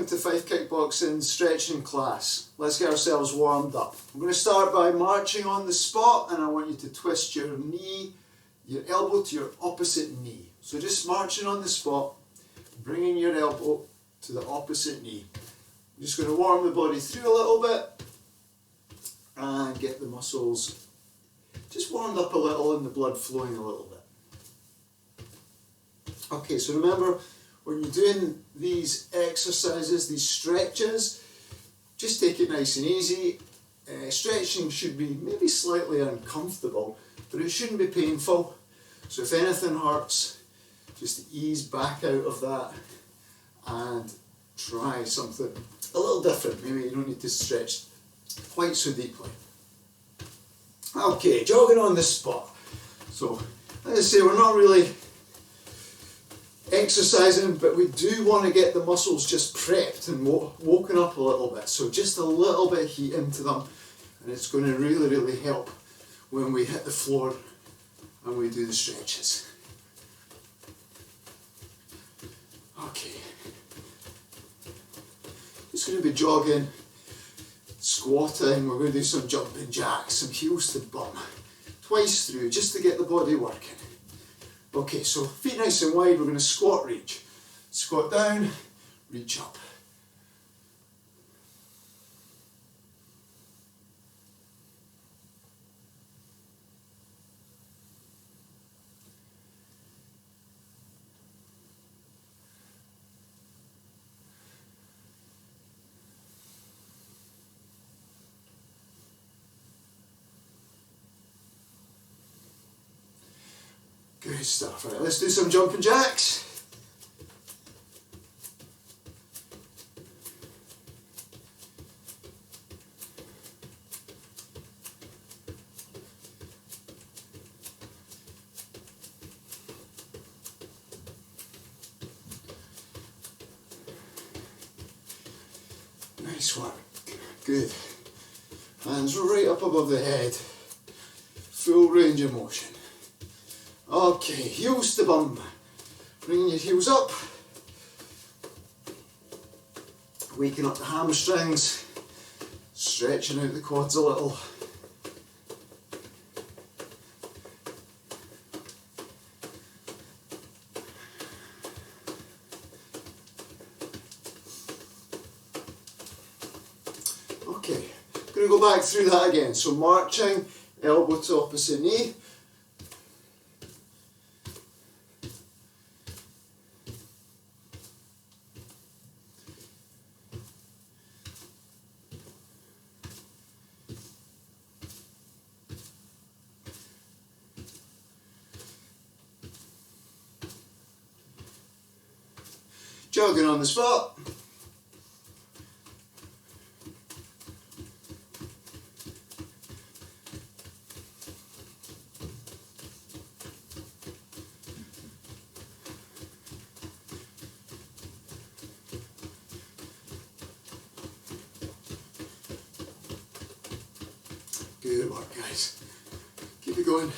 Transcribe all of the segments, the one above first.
to Fife Kickboxing stretching class. Let's get ourselves warmed up. I'm going to start by marching on the spot, and I want you to twist your knee, your elbow to your opposite knee. So just marching on the spot, bringing your elbow to the opposite knee. I'm just going to warm the body through a little bit and get the muscles just warmed up a little and the blood flowing a little bit. Okay, so remember, when you're doing these exercises, these stretches, just take it nice and easy. Stretching should be maybe slightly uncomfortable, but it shouldn't be painful. So if anything hurts, just ease back out of that and try something a little different. Maybe you don't need to stretch quite so deeply. Okay, jogging on the spot. So, as I say, we're not really exercising, but we do want to get the muscles just prepped and woken up a little bit. So just a little bit of heat into them, and it's going to really, really help when we hit the floor and we do the stretches. Okay. Just going to be jogging, squatting, we're going to do some jumping jacks, some heels to bum, twice through, just to get the body working. Okay, so feet nice and wide, we're going to squat reach. Squat down, reach up. Good stuff. Right, let's do some jumping jacks. Nice work. Good. Hands right up above the head. Full range of motion. Okay, heels to bum. Bringing your heels up. Waking up the hamstrings. Stretching out the quads a little. Okay, going to go back through that again. So marching, elbow to opposite knee. Jogging on the spot. Good work, guys. Keep it going.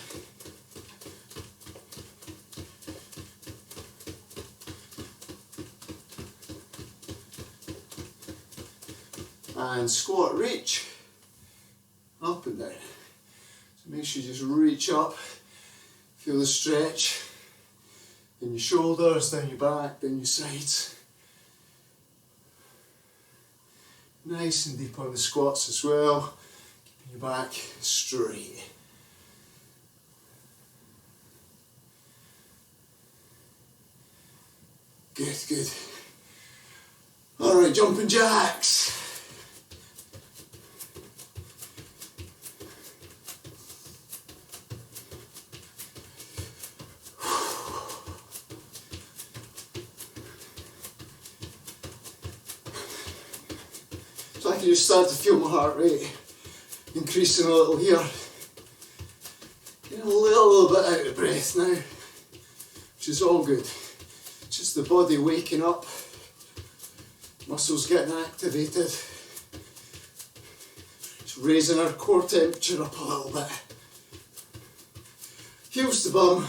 And squat reach, up and down. So make sure you just reach up, feel the stretch in your shoulders, down your back, down your sides. Nice and deep on the squats as well, keeping your back straight. Good, good. Alright, jumping jacks. So I can just start to feel my heart rate increasing a little here. Getting a little bit out of breath now, which is all good. Just the body waking up, muscles getting activated, just raising our core temperature up a little bit. Heels to bum.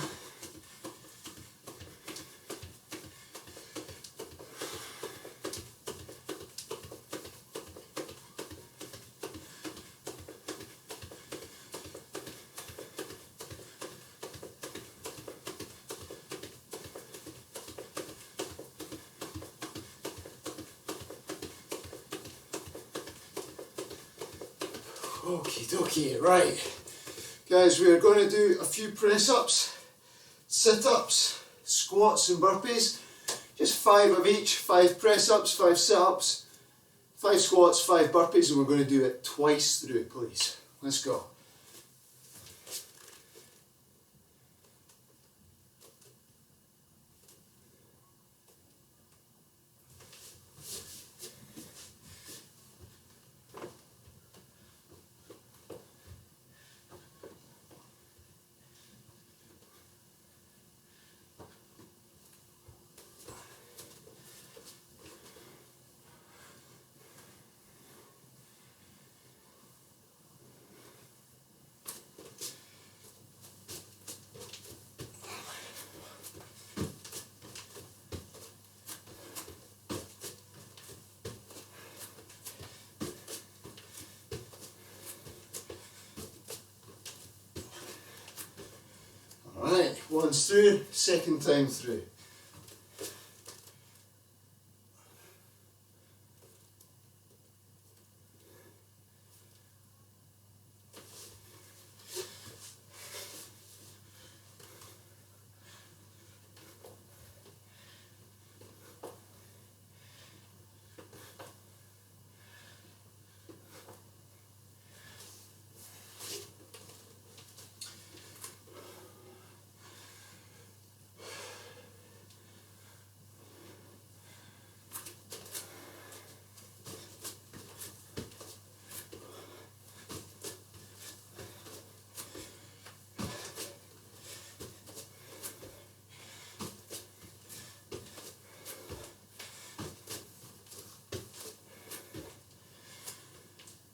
Okie dokie, right. Guys, we are going to do a few press-ups, sit-ups, squats and burpees. Just 5 of each, 5 press-ups, 5 sit-ups, 5 squats, 5 burpees, and we're going to do it twice through, please. Let's go. Alright, once through, second time through.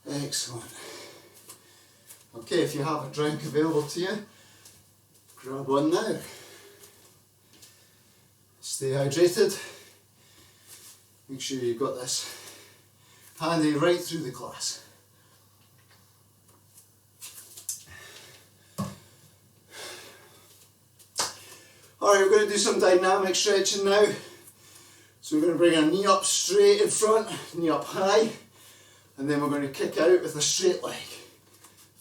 Excellent. Okay, if you have a drink available to you, grab one now. Stay hydrated. Make sure you've got this handy right through the class. Alright, we're going to do some dynamic stretching now. So we're going to bring our knee up straight in front, knee up high, and then we're going to kick out with a straight leg.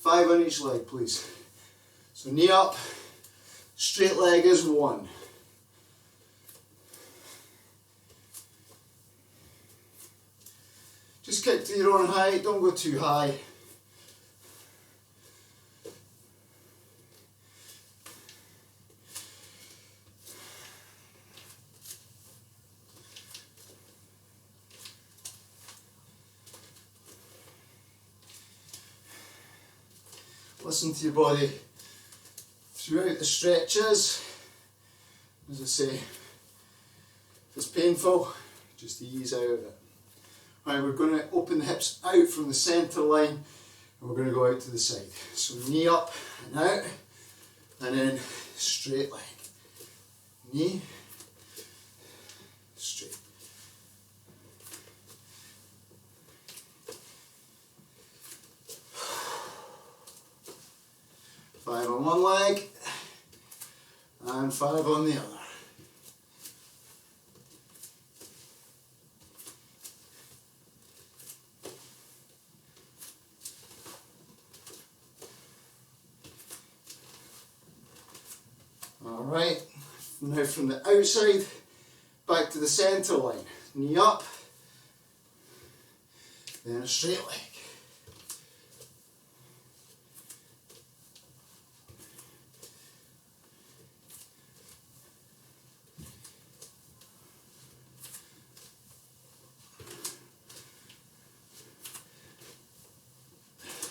5 on each leg, please. So knee up, straight leg is 1. Just kick to your own height, don't go too high. Listen to your body throughout the stretches. As I say, if it's painful, just ease out of it. Right, we're going to open the hips out from the centre line and we're going to go out to the side. So knee up and out, and then straight leg. Knee, straight. Five on one leg and 5 on the other. Alright, now from the outside back to the centre line. Knee up, then a straight leg.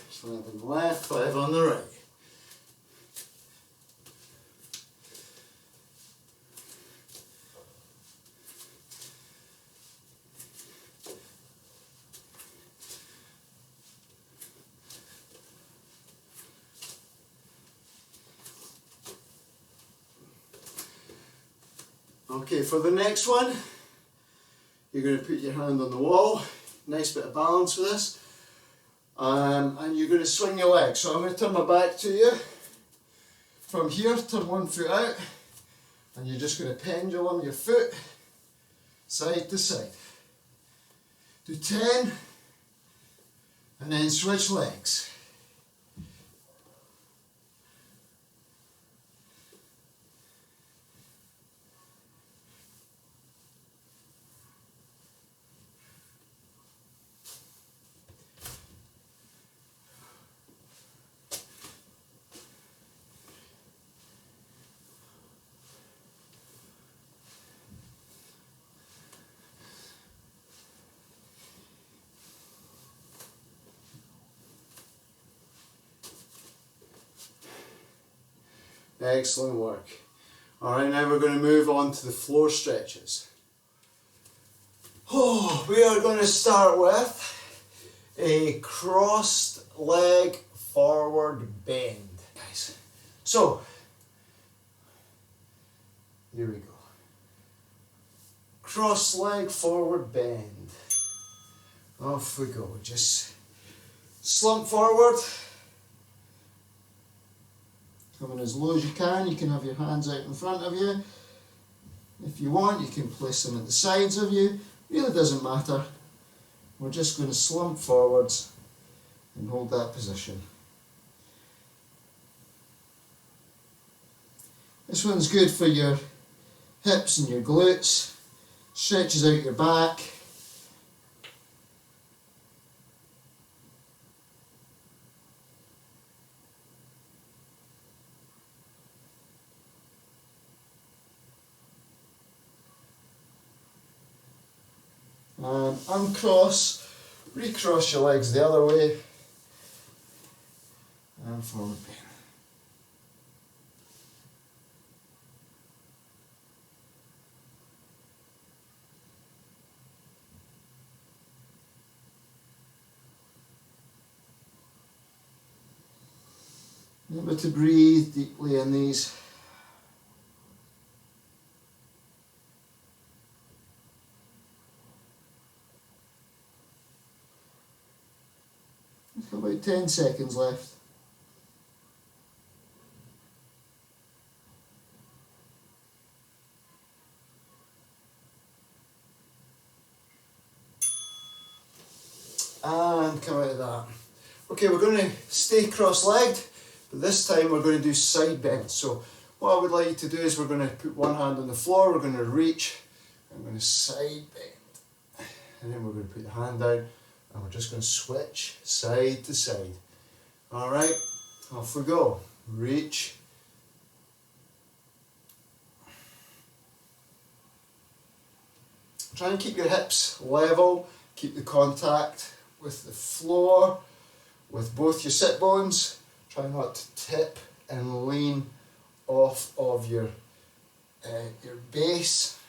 So 5 on the left, 5 on the right. Okay, for the next one, you're going to put your hand on the wall, nice bit of balance for this, and you're going to swing your leg. So I'm going to turn my back to you. From here, turn one foot out, and you're just going to pendulum your foot side to side. Do 10, and then switch legs. Excellent work. Alright, now we're going to move on to the floor stretches. Oh, we are going to start with a crossed leg forward bend, guys. So, here we go. Cross leg forward bend. Off we go. Just slump forward. Coming as low as you can. You can have your hands out in front of you. If you want, you can place them at the sides of you. Really doesn't matter. We're just going to slump forwards and hold that position. This one's good for your hips and your glutes. Stretches out your back. And uncross, recross your legs the other way, and forward bend. Remember to breathe deeply in these. About 10 seconds left. And come out of that. Okay, we're going to stay cross-legged, but this time we're going to do side bends. So what I would like you to do is we're going to put one hand on the floor, we're going to reach, I'm going to side bend, and then we're going to put the hand down, and we're just going to switch side to side. Alright, off we go. Reach. Try and keep your hips level, keep the contact with the floor, with both your sit bones. Try not to tip and lean off of your base.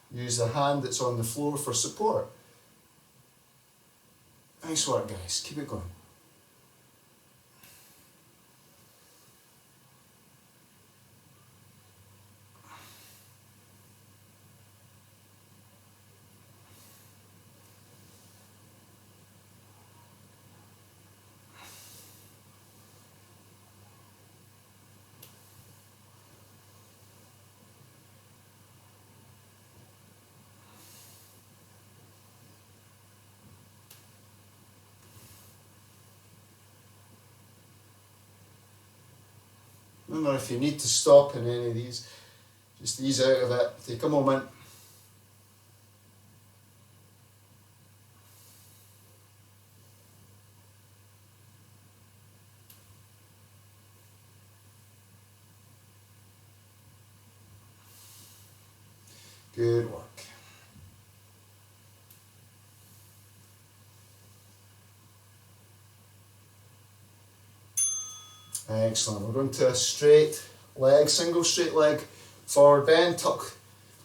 Use the hand that's on the floor for support. Nice work, guys. Keep it going. Remember, if you need to stop in any of these, just ease out of it. Take a moment. Good work. Excellent. We're going to a straight leg, single straight leg forward bend. Tuck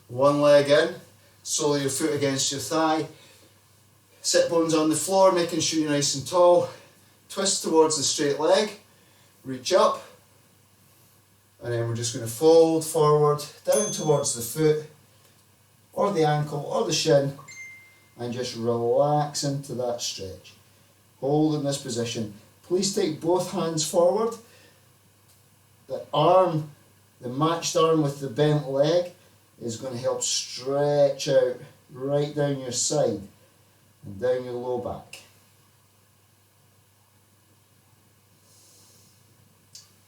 one leg in, sole your foot against your thigh. Sit bones on the floor, making sure you're nice and tall. Twist towards the straight leg, reach up, and then we're just going to fold forward, down towards the foot, or the ankle, or the shin, and just relax into that stretch. Hold in this position. Please take both hands forward. The arm, the matched arm with the bent leg, is going to help stretch out right down your side and down your low back.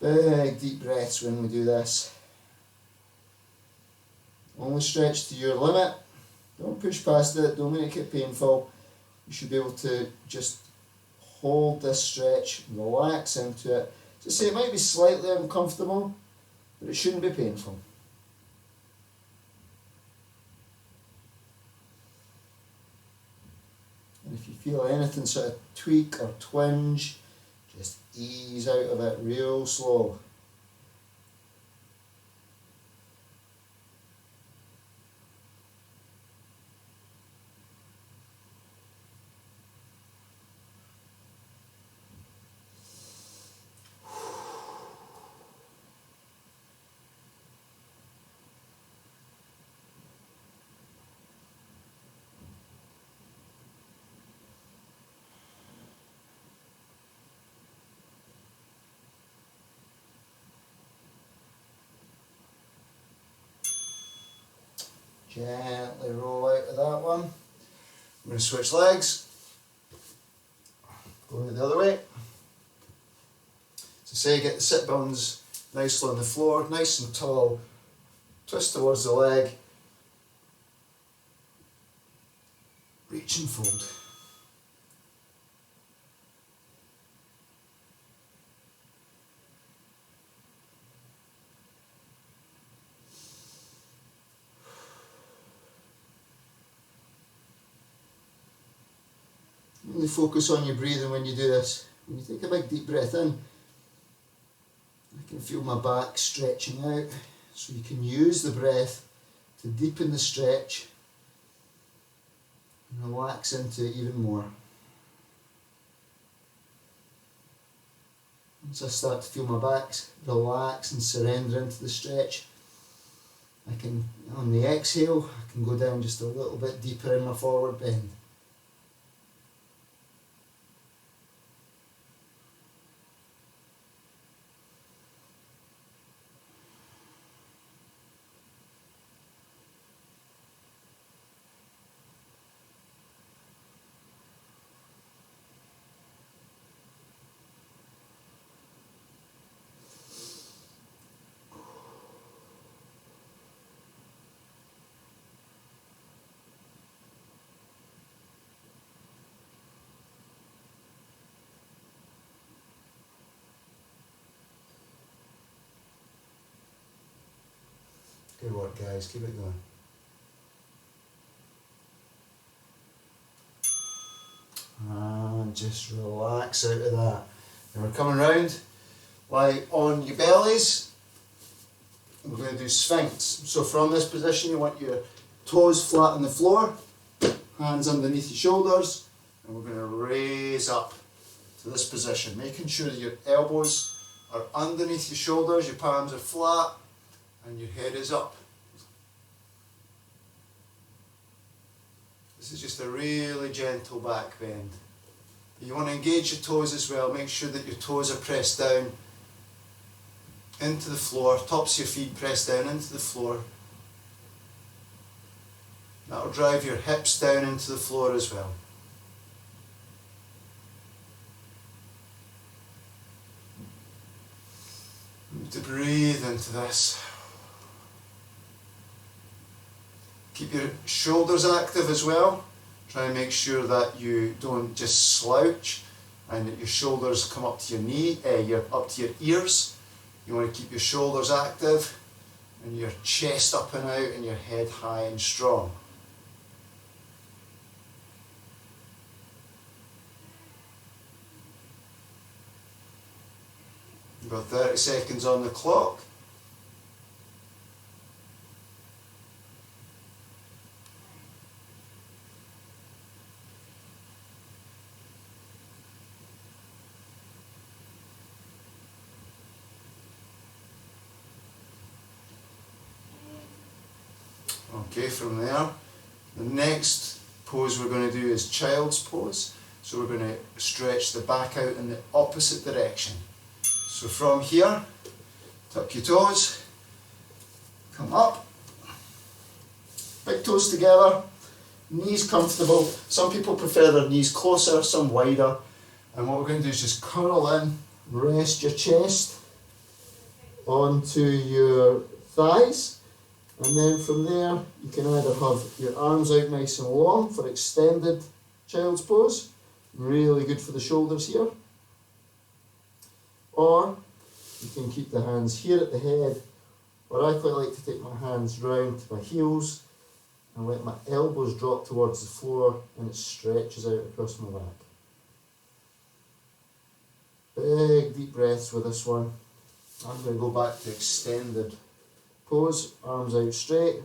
Big deep breaths when we do this. Only stretch to your limit. Don't push past it, don't make it painful. You should be able to just hold this stretch, relax into it. To say it might be slightly uncomfortable, but it shouldn't be painful. And if you feel anything sort of tweak or twinge, just ease out of it real slow. Gently roll out of that one. I'm going to switch legs. Going the other way. So say get the sit bones nicely on the floor, nice and tall. Twist towards the leg. Reach and fold. Really focus on your breathing when you do this. When you take a big deep breath in, I can feel my back stretching out, so you can use the breath to deepen the stretch and relax into it even more. Once I start to feel my back relax and surrender into the stretch, I can, on the exhale, I can go down just a little bit deeper in my forward bend. Good work, guys. Keep it going. And just relax out of that. And we're coming round. Lie on your bellies. We're going to do Sphinx. So from this position, you want your toes flat on the floor, hands underneath your shoulders, and we're going to raise up to this position, making sure that your elbows are underneath your shoulders, your palms are flat, and your head is up. This is just a really gentle back bend. You want to engage your toes as well. Make sure that your toes are pressed down into the floor, tops of your feet pressed down into the floor. That will drive your hips down into the floor as well. You need to breathe into this. Keep your shoulders active as well. Try and make sure that you don't just slouch and that your shoulders come up to your knee, up to your ears. You want to keep your shoulders active and your chest up and out and your head high and strong. You've got 30 seconds on the clock. Okay, from there, the next pose we're going to do is child's pose. So we're going to stretch the back out in the opposite direction. So from here, tuck your toes, come up, big toes together, knees comfortable. Some people prefer their knees closer, some wider. And what we're going to do is just curl in, rest your chest onto your thighs. And then from there, you can either have your arms out nice and long for extended child's pose, really good for the shoulders here. Or you can keep the hands here at the head, or I quite like to take my hands round to my heels and let my elbows drop towards the floor and it stretches out across my back. Big deep breaths with this one. I'm going to go back to extended pose, arms out straight.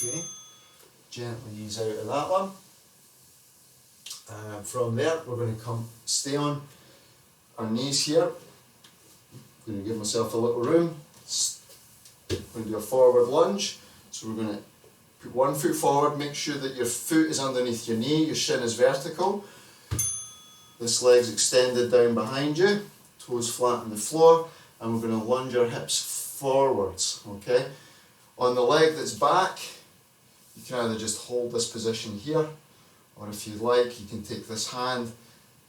Okay, gently ease out of that one. From there, we're going to stay on our knees here. I'm going to give myself a little room. I'm going to do a forward lunge. So we're going to put one foot forward, make sure that your foot is underneath your knee, your shin is vertical. This leg's extended down behind you, toes flat on the floor, and we're going to lunge our hips forwards, okay? On the leg that's back, you can either just hold this position here, or if you'd like, you can take this hand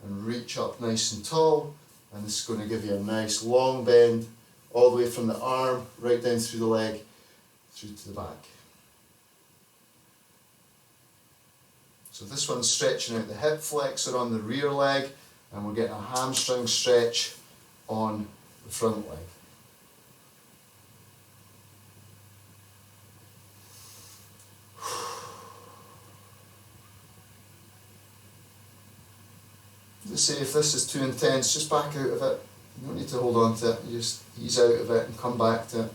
and reach up nice and tall, and this is going to give you a nice long bend all the way from the arm right down through the leg, through to the back. So this one's stretching out the hip flexor on the rear leg, and we're getting a hamstring stretch on the front leg. Just say if this is too intense, just back out of it. You don't need to hold on to it, you just ease out of it and come back to it.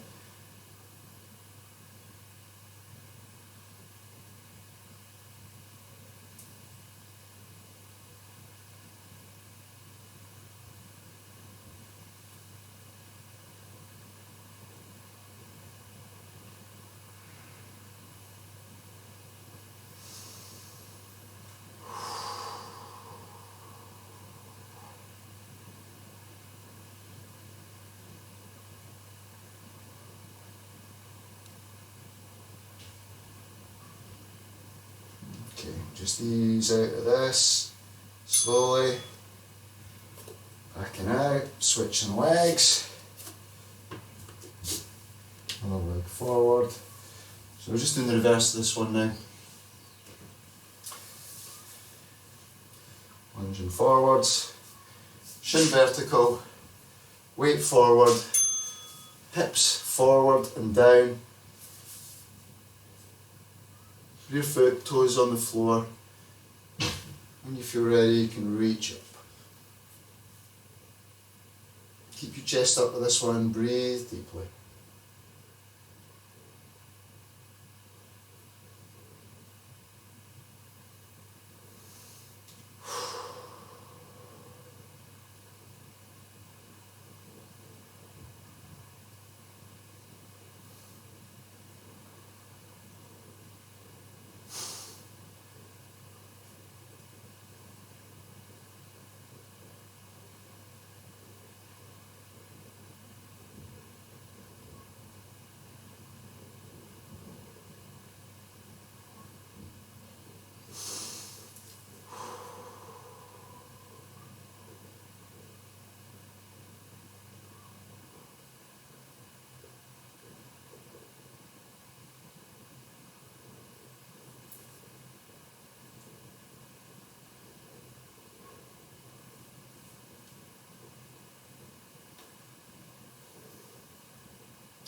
Okay, just ease out of this, slowly, backing out, switching legs, another leg forward. So we're just doing the reverse of this one now. Lunging forwards, shin vertical, weight forward, hips forward and down. Rear foot, toes on the floor. When you feel ready, you can reach up. Keep your chest up with this one, breathe deeply.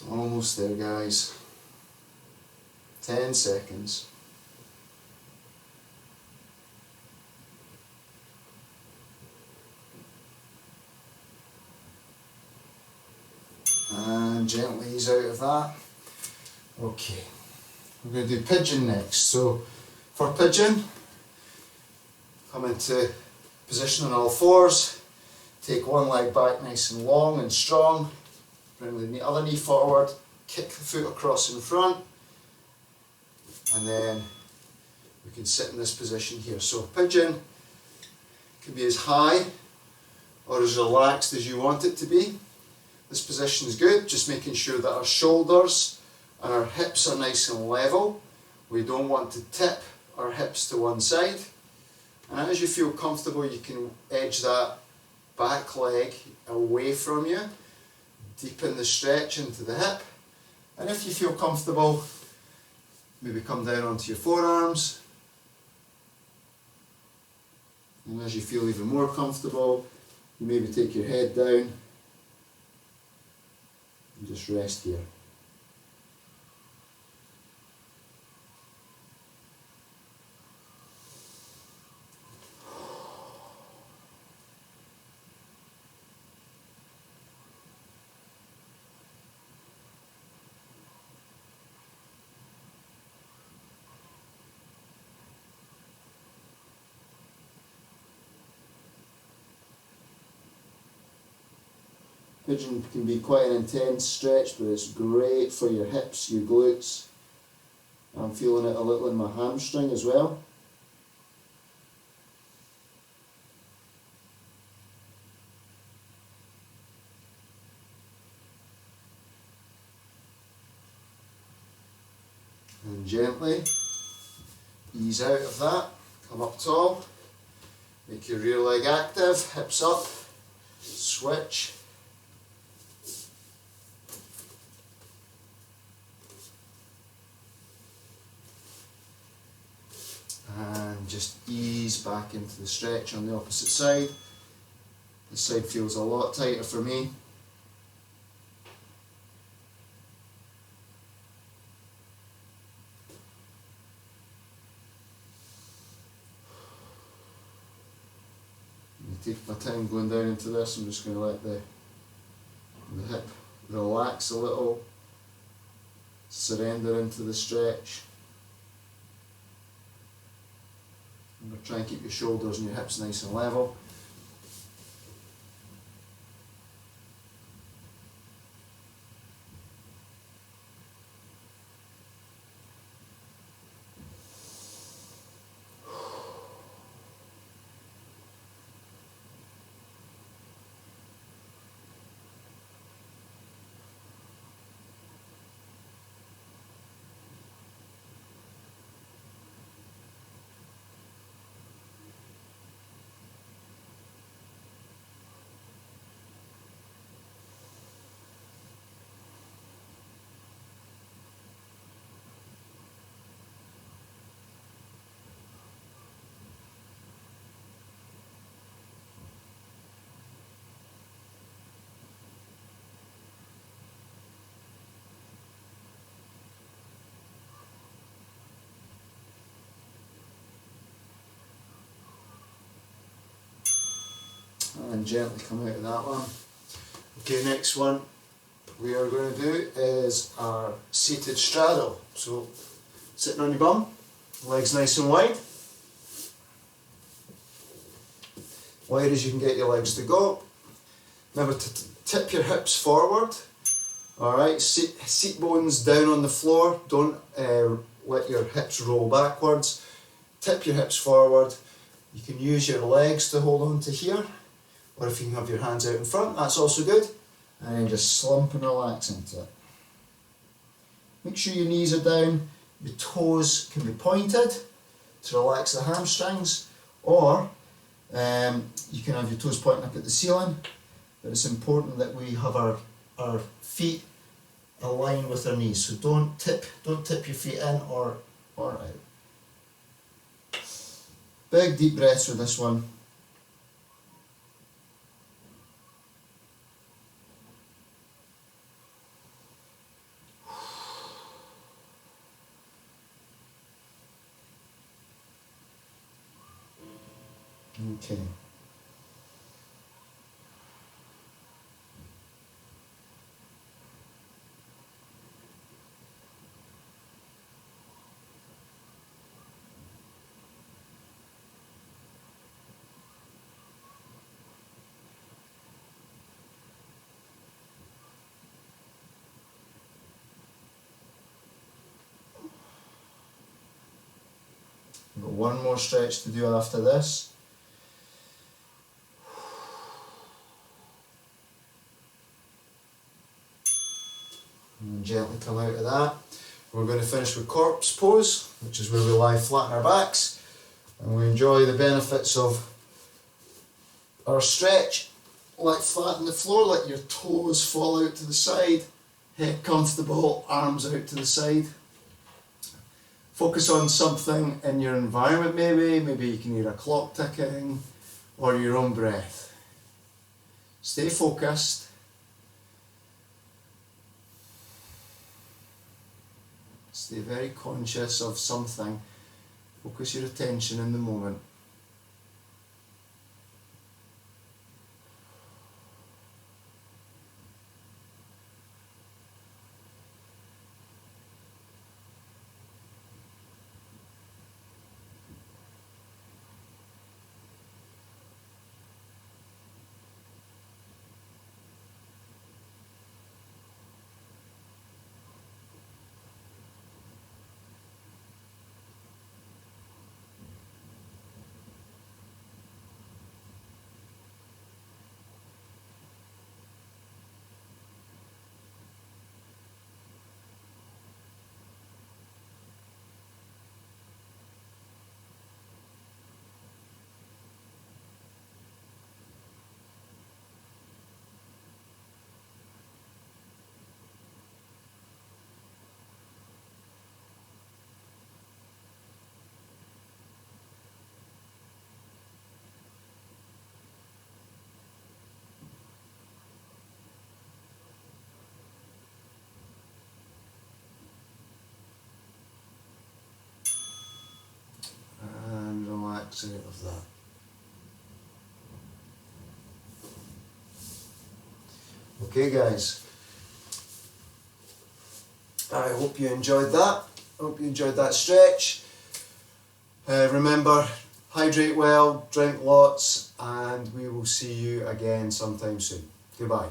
Almost there, guys. 10 seconds. And gently ease out of that. Okay, we're going to do pigeon next. So for pigeon, come into position on all fours, take one leg back nice and long and strong. Bring the other knee forward, kick the foot across in front, and then we can sit in this position here. So pigeon can be as high or as relaxed as you want it to be. This position is good, just making sure that our shoulders and our hips are nice and level. We don't want to tip our hips to one side. And as you feel comfortable, you can edge that back leg away from you. Deepen the stretch into the hip, and if you feel comfortable, maybe come down onto your forearms, and as you feel even more comfortable, you maybe take your head down and just rest here. Pigeon can be quite an intense stretch, but it's great for your hips, your glutes. I'm feeling it a little in my hamstring as well. And gently ease out of that, come up tall, make your rear leg active, hips up, switch. And just ease back into the stretch on the opposite side. This side feels a lot tighter for me. Take my time going down into this. I'm just going to let the hip relax a little, surrender into the stretch. And try and keep your shoulders and your hips nice and level. And gently come out of that one. Okay, next one we are going to do is our seated straddle. So sitting on your bum, legs nice and wide. Wide as you can get your legs to go. Remember to tip your hips forward. Alright, seat bones down on the floor. Don't let your hips roll backwards. Tip your hips forward. You can use your legs to hold on to here. Or if you can have your hands out in front, that's also good. And then just slump and relax into it. Make sure your knees are down, your toes can be pointed to relax the hamstrings, or you can have your toes pointing up at the ceiling, but it's important that we have our feet aligned with our knees. So don't tip your feet in or out. Big deep breaths with this one. Okay. We've got one more stretch to do after this. And gently come out of that. We're going to finish with corpse pose, which is where we lie flat on our backs and we enjoy the benefits of our stretch. Lie flat on the floor, let your toes fall out to the side, head comfortable, arms out to the side. Focus on something in your environment maybe you can hear a clock ticking or your own breath. Stay focused. Stay very conscious of something. Focus your attention in the moment. max out of that. Okay guys, I hope you enjoyed that. I hope you enjoyed that stretch. Remember, hydrate well, drink lots, and we will see you again sometime soon. Goodbye.